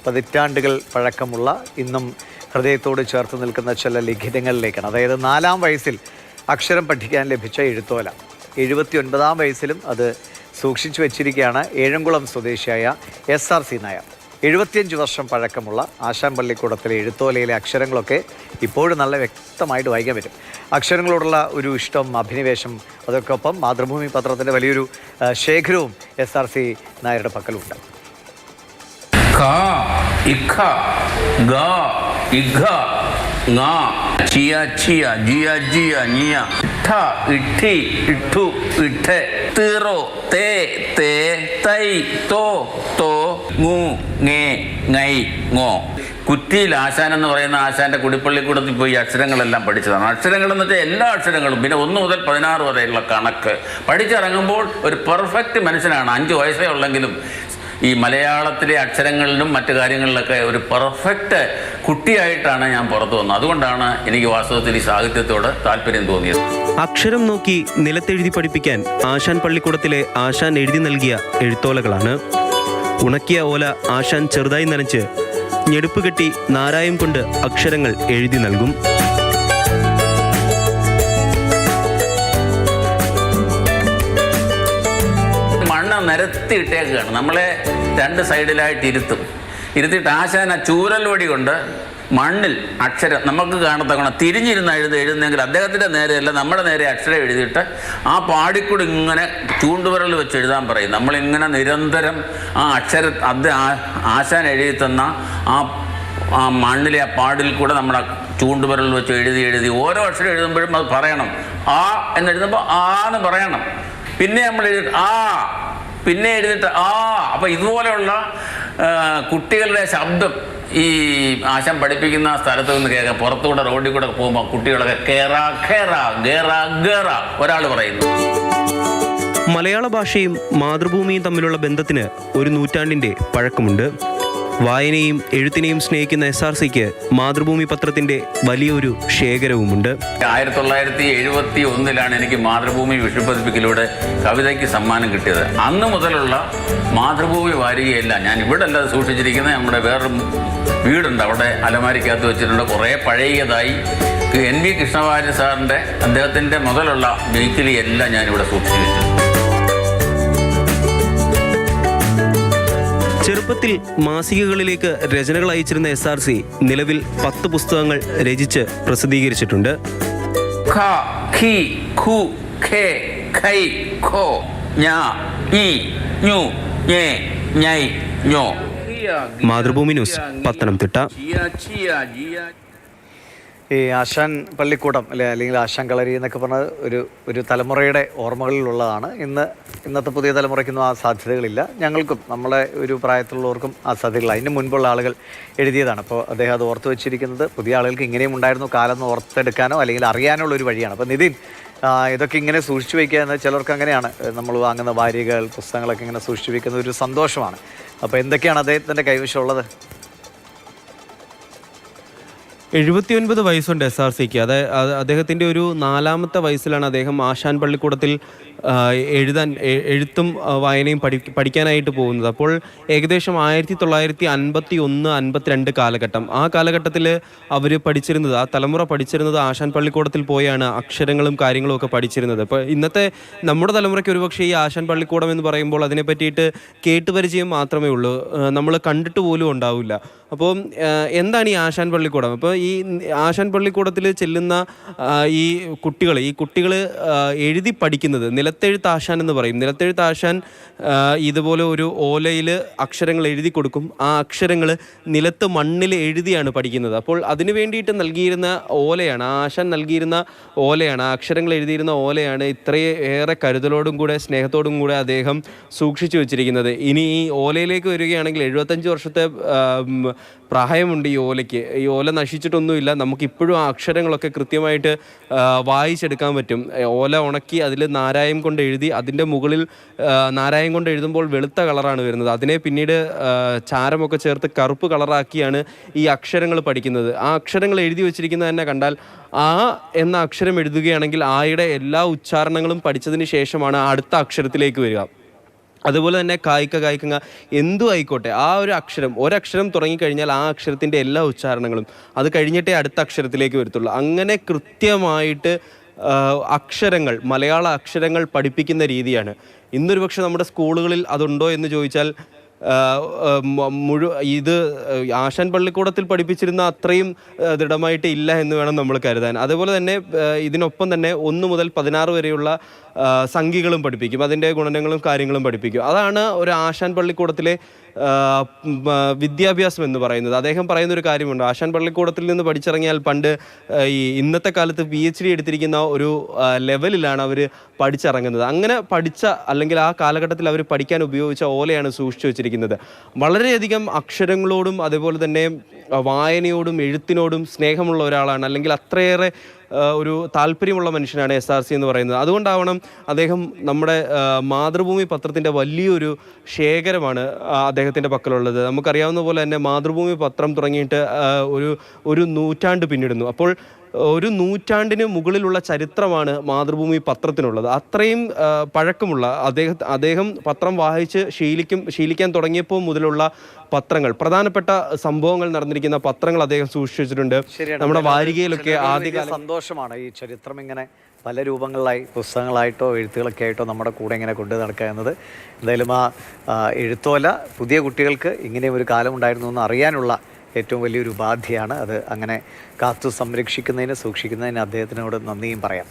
പതിറ്റാണ്ടുകൾ പഴക്കമുള്ള ഇന്നും ഹൃദയത്തോട് ചേർത്ത് നിൽക്കുന്ന ചില ലിഖിതങ്ങളിലേക്കാണ്. അതായത് 4-ാം വയസ്സിൽ അക്ഷരം പഠിക്കാൻ ലഭിച്ച എഴുത്തോല 79-ാം വയസ്സിലും അത് സൂക്ഷിച്ചു വെച്ചിരിക്കുകയാണ് ഏഴംകുളം സ്വദേശിയായ SRC നായർ. 75 വർഷം പഴക്കമുള്ള ആശാൻ പള്ളിക്കൂടത്തിലെ എഴുത്തോലയിലെ അക്ഷരങ്ങളൊക്കെ ഇപ്പോഴും നല്ല വ്യക്തമായിട്ട് വായിക്കാൻ പറ്റും. അക്ഷരങ്ങളോടുള്ള ഒരു ഇഷ്ടം, അഭിനിവേശം, അതൊക്കെ ഒപ്പം മാതൃഭൂമി പത്രത്തിൻ്റെ വലിയൊരു ശേഖരവും SRC നായരുടെ പക്കലുണ്ട്. കുറ്റിയിൽ ആശാൻ എന്ന് പറയുന്ന ആശാന്റെ കുടിപ്പള്ളിക്കൂടത്തിൽ പോയി അക്ഷരങ്ങളെല്ലാം പഠിച്ചതാണ്. അക്ഷരങ്ങൾ എന്ന് വെച്ചാൽ എല്ലാ അക്ഷരങ്ങളും, പിന്നെ 1 മുതൽ 16 വരെയുള്ള കണക്ക് പഠിച്ചിറങ്ങുമ്പോൾ ഒരു പെർഫെക്റ്റ് മനുഷ്യനാണ്. 5 വയസ്സേ ഉള്ളെങ്കിലും ഈ മലയാളത്തിലെ അക്ഷരങ്ങളിലും മറ്റു കാര്യങ്ങളിലൊക്കെ ഒരു പെർഫെക്റ്റ് കുട്ടിയായിട്ടാണ് ഞാൻ പുറത്തു വന്നത്. അതുകൊണ്ടാണ് എനിക്ക് വാസ്തവത്തിൽ ഈ സാഹിത്യത്തോട് താല്പര്യം തോന്നിയത്. അക്ഷരം നോക്കി നിലത്തെഴുതി പഠിപ്പിക്കാൻ ആശാൻ പള്ളിക്കൂടത്തിലെ ആശാൻ എഴുതി നൽകിയ എഴുത്തോലകളാണ്. ഉണക്കിയ ഓല ആശാൻ ചെറുതായി നനച്ച് ഞെടുപ്പ് കെട്ടി നാരായം കൊണ്ട് അക്ഷരങ്ങൾ എഴുതി നൽകും. നിരത്തിയിട്ടേക്കാണ്. നമ്മളെ 2 സൈഡിലായിട്ട് ഇരുത്തിയിട്ട് ആശാൻ ആ ചൂരൽ വടി കൊണ്ട് മണ്ണിൽ അക്ഷരം നമുക്ക് കാണത്തക്കണം തിരിഞ്ഞിരുന്ന് എഴുതുന്നെങ്കിൽ അദ്ദേഹത്തിൻ്റെ നേരെയല്ല നമ്മുടെ നേരെ അക്ഷരം എഴുതിയിട്ട് ആ പാടിക്കൂടി ഇങ്ങനെ ചൂണ്ടുവിരൽ വെച്ച് എഴുതാൻ പറയും. നമ്മളിങ്ങനെ നിരന്തരം ആ ആശാൻ എഴുതി തന്ന ആ മണ്ണിലെ ആ പാടിൽ കൂടെ നമ്മുടെ ചൂണ്ടുവിരൽ വെച്ച് എഴുതി ഓരോ അക്ഷരം എഴുതുമ്പോഴും അത് പറയണം. ആ എന്നെഴുതുമ്പോൾ ആ എന്ന് പറയണം. പിന്നെ നമ്മൾ പിന്നെ എഴുതിയിട്ട് അപ്പം ഇതുപോലെയുള്ള കുട്ടികളുടെ ശബ്ദം ഈ ആശാൻ പഠിപ്പിക്കുന്ന സ്ഥലത്ത് നിന്ന് കേൾക്കാം. പുറത്തുകൂടെ റോഡിൽ കൂടെ പോകുമ്പോൾ കുട്ടികളൊക്കെ കേറാ ഖേറാ ഗേറാ ഗേറ ഒരാൾ പറയുന്നു. മലയാള ഭാഷയും മാതൃഭൂമിയും തമ്മിലുള്ള ബന്ധത്തിന് 1 നൂറ്റാണ്ടിൻ്റെ പഴക്കമുണ്ട്. വായനയും എഴുത്തിനെയും സ്നേഹിക്കുന്ന SRCക്ക് മാതൃഭൂമി പത്രത്തിൻ്റെ വലിയൊരു ശേഖരവുമുണ്ട്. 1971 എനിക്ക് മാതൃഭൂമി വിഷുപതിപ്പിക്കലൂടെ കവിതയ്ക്ക് സമ്മാനം കിട്ടിയത്. അന്ന് മുതലുള്ള മാതൃഭൂമി വാരികയല്ല ഞാൻ ഇവിടെ അല്ലാതെ സൂക്ഷിച്ചിരിക്കുന്നത്. നമ്മുടെ വേറൊരു വീടുണ്ട്, അവിടെ അലമാരിക്കകത്ത് വെച്ചിട്ടുണ്ട്. കുറേ പഴയതായി NV കൃഷ്ണവാര്യർ സാറിൻ്റെ അദ്ദേഹത്തിൻ്റെ മുതലുള്ള വീക്കിലി എല്ലാം ഞാനിവിടെ സൂക്ഷിച്ചു വെച്ചു. ചെറുപ്പത്തിൽ മാസികകളിലേക്ക് രചനകൾ അയച്ചിരുന്ന SRC നിലവിൽ 10 പുസ്തകങ്ങൾ രചിച്ച് പ്രസിദ്ധീകരിച്ചിട്ടുണ്ട്. മാതൃഭൂമി ന്യൂസ്, പത്തനംതിട്ട. ഈ ആശാൻ പള്ളിക്കൂടം അല്ലെങ്കിൽ ആശാൻ കളരി എന്നൊക്കെ പറഞ്ഞത് ഒരു തലമുറയുടെ ഓർമ്മകളിലുള്ളതാണ്. ഇന്നത്തെ പുതിയ തലമുറയ്ക്കൊന്നും ആ സാധ്യതകളില്ല. ഞങ്ങൾക്കും നമ്മളെ ഒരു പ്രായത്തിലുള്ളവർക്കും ആ സാധ്യതകളില്ല. അതിന് മുൻപുള്ള ആളുകൾ എഴുതിയതാണ്. അപ്പോൾ അദ്ദേഹം അത് ഓർത്ത് വെച്ചിരിക്കുന്നത് പുതിയ ആളുകൾക്ക് ഇങ്ങനെയും ഉണ്ടായിരുന്നു കാലം എന്ന് ഓർത്തെടുക്കാനോ അല്ലെങ്കിൽ അറിയാനുള്ള ഒരു വഴിയാണ്. അപ്പോൾ നിതിൻ, ഇതൊക്കെ ഇങ്ങനെ സൂക്ഷിച്ചു വയ്ക്കുക എന്ന് ചിലർക്ക് അങ്ങനെയാണ്. നമ്മൾ വാങ്ങുന്ന വാരികകൾ, പുസ്തകങ്ങളൊക്കെ ഇങ്ങനെ സൂക്ഷിച്ചു വയ്ക്കുന്ന ഒരു സന്തോഷമാണ്. അപ്പോൾ എന്തൊക്കെയാണ് അദ്ദേഹത്തിൻ്റെ കൈവശം ഉള്ളത്? 79 വയസ്സുണ്ട് SRCക്ക്. അദ്ദേഹത്തിൻ്റെ ഒരു 4-ാമത്തെ വയസ്സിലാണ് അദ്ദേഹം ആശാൻ പള്ളിക്കൂടത്തിൽ എഴുത്തും വായനയും പഠിക്കാനായിട്ട് പോകുന്നത്. അപ്പോൾ ഏകദേശം 1951-52 കാലഘട്ടം. ആ കാലഘട്ടത്തിൽ അവർ പഠിച്ചിരുന്നത്, ആ തലമുറ പഠിച്ചിരുന്നത് ആശാൻ പള്ളിക്കൂടത്തിൽ പോയാണ് അക്ഷരങ്ങളും കാര്യങ്ങളും ഒക്കെ പഠിച്ചിരുന്നത്. അപ്പോൾ ഇന്നത്തെ നമ്മുടെ തലമുറയ്ക്ക് ഒരുപക്ഷെ ഈ ആശാൻ പള്ളിക്കൂടം എന്ന് പറയുമ്പോൾ അതിനെ പറ്റിയിട്ട് കേട്ടുപരിചയം മാത്രമേ ഉള്ളൂ, നമ്മൾ കണ്ടിട്ട് പോലും ഉണ്ടാവില്ല. അപ്പോൾ എന്താണ് ഈ ആശാൻ പള്ളിക്കൂടം? അപ്പോൾ ഈ ആശാൻ പള്ളിക്കൂടത്തിൽ ചെല്ലുന്ന ഈ കുട്ടികൾ എഴുതി പഠിക്കുന്നത് നിലത്തെഴുത്ത് ആശാൻ എന്ന് പറയും. നിലത്തെഴുത്ത് ആശാൻ ഇതുപോലെ ഒരു ഓലയിൽ അക്ഷരങ്ങൾ എഴുതി കൊടുക്കും. ആ അക്ഷരങ്ങൾ നിലത്ത് മണ്ണിൽ എഴുതിയാണ് പഠിക്കുന്നത്. അപ്പോൾ അതിനു വേണ്ടിയിട്ട് നൽകിയിരുന്ന ഓലയാണ്, ആശാൻ നൽകിയിരുന്ന ഓലയാണ്, ആ അക്ഷരങ്ങൾ എഴുതിയിരുന്ന ഓലയാണ് ഇത്രയേറെ കരുതലോടും കൂടെ സ്നേഹത്തോടും കൂടെ അദ്ദേഹം സൂക്ഷിച്ചു വെച്ചിരിക്കുന്നത്. ഇനി ഈ ഓലയിലേക്ക് വരികയാണെങ്കിൽ 75 വർഷത്തെ പ്രായമുണ്ട് ഈ ഓലയ്ക്ക്. ഈ ഓല നശിച്ചിട്ടൊന്നുമില്ല. നമുക്കിപ്പോഴും ആ അക്ഷരങ്ങളൊക്കെ കൃത്യമായിട്ട് വായിച്ചെടുക്കാൻ പറ്റും. ഓല ഉണക്കി അതിൽ നാരായം കൊണ്ട് എഴുതി, അതിൻ്റെ മുകളിൽ നാരായം കൊണ്ട് എഴുതുമ്പോൾ വെളുത്ത കളറാണ് വരുന്നത്. അതിനെ പിന്നീട് ചാരമൊക്കെ ചേർത്ത് കറുപ്പ് കളറാക്കിയാണ് ഈ അക്ഷരങ്ങൾ പഠിക്കുന്നത്. ആ അക്ഷരങ്ങൾ എഴുതി വെച്ചിരിക്കുന്നത് തന്നെ കണ്ടാൽ ആ എന്ന അക്ഷരം എഴുതുകയാണെങ്കിൽ ആയുടെ എല്ലാ ഉച്ചാരണങ്ങളും പഠിച്ചതിന് ശേഷമാണ് അടുത്ത അക്ഷരത്തിലേക്ക് വരിക. അതുപോലെ തന്നെ കായ്ക്ക കായ്ക്കങ്ങ എന്തും ആയിക്കോട്ടെ, ആ ഒരു അക്ഷരം ഒരക്ഷരം തുടങ്ങിക്കഴിഞ്ഞാൽ ആ അക്ഷരത്തിൻ്റെ എല്ലാ ഉച്ചാരണങ്ങളും അത് കഴിഞ്ഞിട്ടേ അടുത്ത അക്ഷരത്തിലേക്ക് വരത്തുള്ളൂ. അങ്ങനെ കൃത്യമായിട്ട് അക്ഷരങ്ങൾ, മലയാള അക്ഷരങ്ങൾ പഠിപ്പിക്കുന്ന രീതിയാണ്. ഇന്നൊരു പക്ഷെ നമ്മുടെ സ്കൂളുകളിൽ അതുണ്ടോ എന്ന് ചോദിച്ചാൽ ഇത് ആശാൻ പള്ളിക്കൂടത്തിൽ പഠിപ്പിച്ചിരുന്ന അത്രയും ദൃഢമായിട്ട് ഇല്ല എന്ന് വേണം നമ്മൾ കരുതാൻ. അതുപോലെ തന്നെ ഇതിനൊപ്പം തന്നെ 1 മുതൽ 16 വരെയുള്ള സംഖ്യകളും പഠിപ്പിക്കും, അതിൻ്റെ ഗുണനങ്ങളും കാര്യങ്ങളും പഠിപ്പിക്കും. അതാണ് ഒരു ആശാൻ പള്ളിക്കൂടത്തിലെ വിദ്യാഭ്യാസം എന്ന് പറയുന്നത്. അദ്ദേഹം പറയുന്നൊരു കാര്യമുണ്ട്, ആശാൻ പള്ളിക്കൂടത്തിൽ നിന്ന് പഠിച്ചിറങ്ങിയാൽ പണ്ട് ഈ ഇന്നത്തെ കാലത്ത് PhD എടുത്തിരിക്കുന്ന ഒരു ലെവലിലാണ് അവർ പഠിച്ചിറങ്ങുന്നത്. അങ്ങനെ പഠിച്ച, അല്ലെങ്കിൽ ആ കാലഘട്ടത്തിൽ അവർ പഠിക്കാൻ ഉപയോഗിച്ച ഓലയാണ് സൂക്ഷിച്ചു വെച്ചിരിക്കുന്നത്. വളരെയധികം അക്ഷരങ്ങളോടും അതുപോലെ തന്നെ വായനയോടും എഴുത്തിനോടും സ്നേഹമുള്ള ഒരാളാണ്, അല്ലെങ്കിൽ അത്രയേറെ ഒരു താല്പര്യമുള്ള മനുഷ്യനാണ് SRC എന്ന് പറയുന്നത്. അതുകൊണ്ടാവണം അദ്ദേഹം നമ്മുടെ മാതൃഭൂമി പത്രത്തിൻ്റെ വലിയൊരു ശേഖരമാണ് അദ്ദേഹത്തിൻ്റെ പക്കലുള്ളത്. നമുക്കറിയാവുന്ന പോലെ തന്നെ മാതൃഭൂമി പത്രം തുടങ്ങിയിട്ട് ഒരു നൂറ്റാണ്ട് പിന്നിടുന്നു. അപ്പോൾ ഒരു നൂറ്റാണ്ടിന് മുകളിലുള്ള ചരിത്രമാണ് മാതൃഭൂമി പത്രത്തിനുള്ളത്. അത്രയും പഴക്കമുള്ള അദ്ദേഹം പത്രം വായിച്ച് ശീലിക്കാൻ തുടങ്ങിയപ്പോൾ മുതലുള്ള പത്രങ്ങൾ, പ്രധാനപ്പെട്ട സംഭവങ്ങൾ നടന്നിരിക്കുന്ന പത്രങ്ങൾ അദ്ദേഹം സൂക്ഷിച്ചു വെച്ചിട്ടുണ്ട്. നമ്മുടെ വാരികയിലൊക്കെ ആദ്യകാല സന്തോഷമാണ് ഈ ചരിത്രം ഇങ്ങനെ പല രൂപങ്ങളിലായി, പുസ്തകങ്ങളായിട്ടോ എഴുത്തുകളൊക്കെ ആയിട്ടോ നമ്മുടെ കൂടെ ഇങ്ങനെ കൊണ്ടു നടക്കുക എന്നത്. എന്തായാലും ആ എഴുത്തോല പുതിയ കുട്ടികൾക്ക് ഇങ്ങനെ ഒരു കാലം ഉണ്ടായിരുന്നു എന്ന് അറിയാനുള്ള ഏറ്റവും വലിയൊരു ഉപാധിയാണ്. അത് അങ്ങനെ കാത്തു സംരക്ഷിക്കുന്നതിന്, സൂക്ഷിക്കുന്നതിന് അദ്ദേഹത്തിനോട് നന്ദിയും പറയാം.